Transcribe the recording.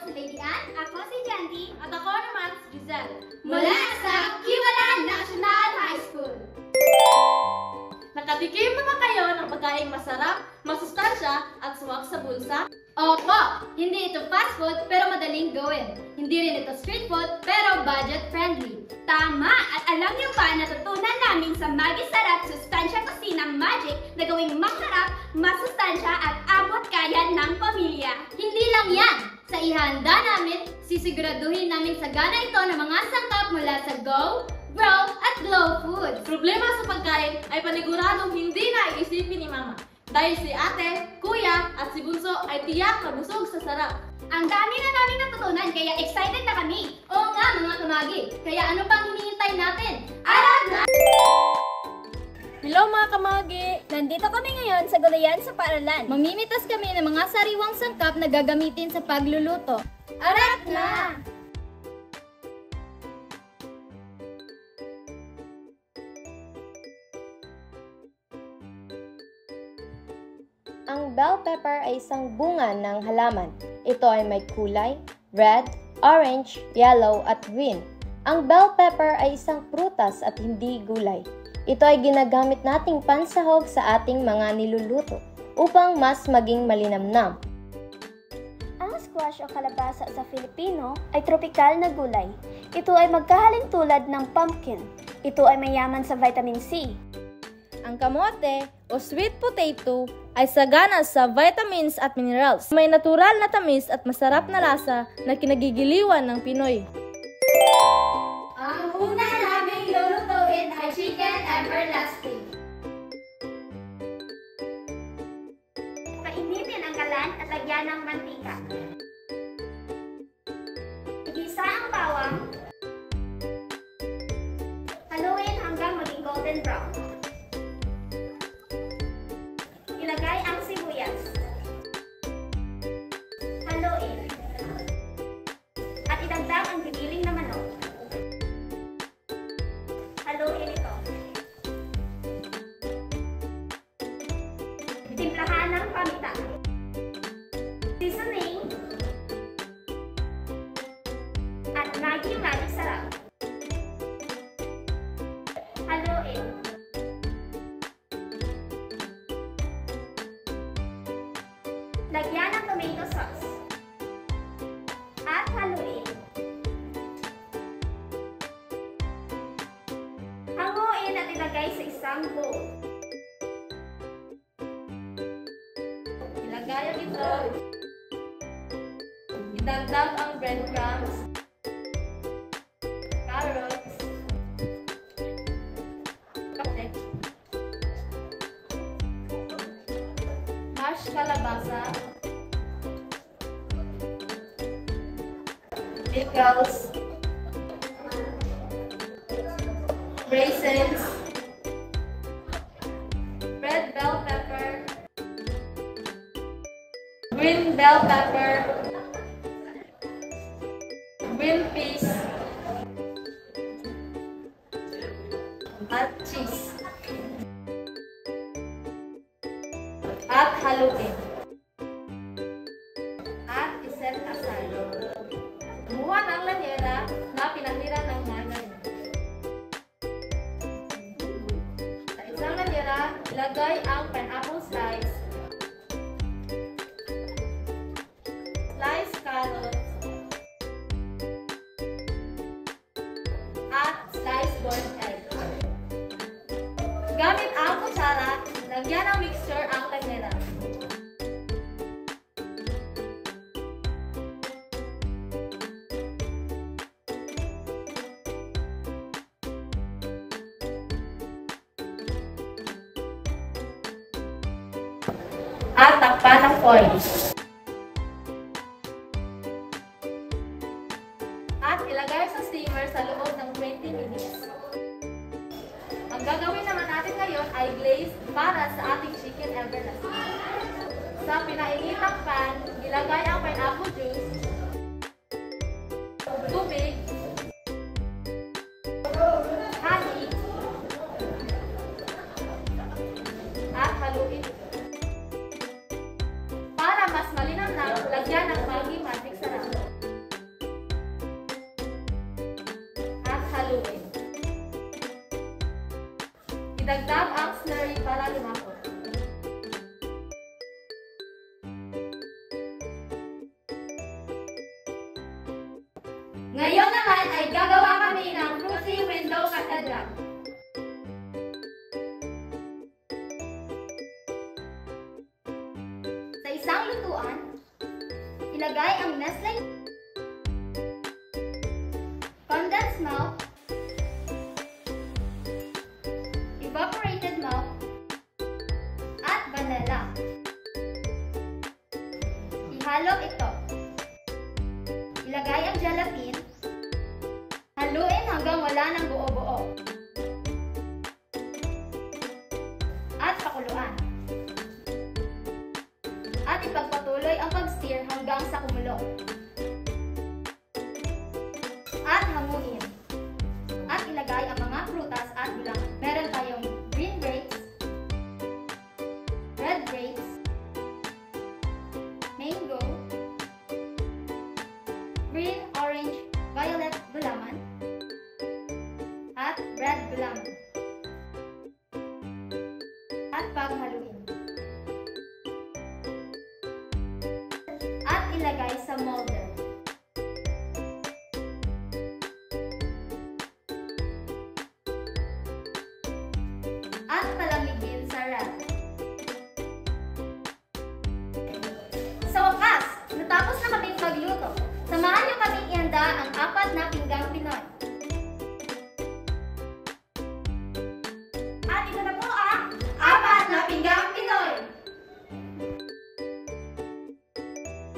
si Lady Ann, ako si Jandy, At ako naman si Giselle. mula sa Kiwalan National High School. Nakatikim na ba kayo ng pagkaing masarap, masustansya at suwak sa bulsa? Opo, hindi ito fast food pero madaling gawin. Hindi rin ito street food pero budget friendly. Tama! At alam niyo ba natutunan namin sa Maggi Sarap Sustansya Kusina Magic na gawing masarap, masustansya at abot kaya ng pamilya. Hindi lang yan! Sa ihanda namin, sisiguraduhin namin sagana ito ng mga sangkap mula sa Go, Grow at Glow Foods. Problema sa pagkain ay paniguradong hindi na iisipin ni Mama. Dahil si ate, kuya at si bunso ay tiyak na busog sa sarap. Ang dami na namin natutunan kaya excited na kami. Oo nga mga kamagi, kaya ano pang hinihintay natin? Arad na! Hello mga kamagi! Nandito kami ngayon sa Gulayan sa Paaralan. Mamimitas kami ng mga sariwang sangkap na gagamitin sa pagluluto. Arat na! Ang bell pepper ay isang bunga ng halaman. Ito ay may kulay, red, orange, yellow at green. Ang bell pepper ay isang prutas at hindi gulay. Ito ay ginagamit nating pansahog sa ating mga niluluto upang mas maging malinamnam. Ang squash o kalabasa sa Filipino ay tropikal na gulay. Ito ay magkahalin tulad ng pumpkin. Ito ay mayaman sa vitamin C. Ang kamote o sweet potato ay sagana sa vitamins at minerals. May natural na tamis at masarap na lasa na kinagigiliwan ng Pinoy. Ang una naming lulutuin ay chicken everlasting. Painitin ang kalan at lagyan ng mantika. Igisa ang bawang. Haluin hanggang maging golden brown. Ilagay ang sibuyas. Haluin. At idagdag ang gigiling na manok. Haluin ito. Timplahan ng paminta. Seasoning. At Maggi Sarap. Haluin. Lagyan ng tomato sauce. At haluin. Hanguin at ilagay sa isang bowl. Ilagay ang ito. Idagdag ang breadcrumbs, carrots, kape, mashed kalabasa, pickles, raisins, red bell pepper, green bell pepper, green peas, at cheese. At haluin. At iset aside. Kumuha ng lanyera na pinahiran ng margarine. Sa isang lanyera, ilagay ang pineapple slice, sliced carrots, at sliced boiled egg. Gamit ang kutsara, lagyan ng mixture ang lanyera. At takpan ng foil. At ilagay sa steamer sa loob ng 20 minutes. Ang gagawin naman natin ngayon ay glaze para sa ating chicken everlasting. Sa pinainitang pan, ilagay ang pineapple juice, tubig, honey, at haluin. Para mas malinamnam, lagyan ng Maggi Sarap. Idagdag ang slurry para lumapot. Ngayon naman ay gagawa kami ng fruity window catedral. Sa isang lutuan, ilagay ang Nestle condensed milk, evaporated milk, at vanilla. Ihalo ito. Ilagay ang gelatin. Haluin hanggang wala ng buo-buo. At pakuluan. At ipagpatuloy ang pag-stir hanggang sa kumulo. At hanguin. At ilagay ang mga prutas at gulaman. Meron tayong green grapes, red grapes, mango, green, orange, violet gulaman, at red gulaman. At paghaluin. At ilagay sa molder. At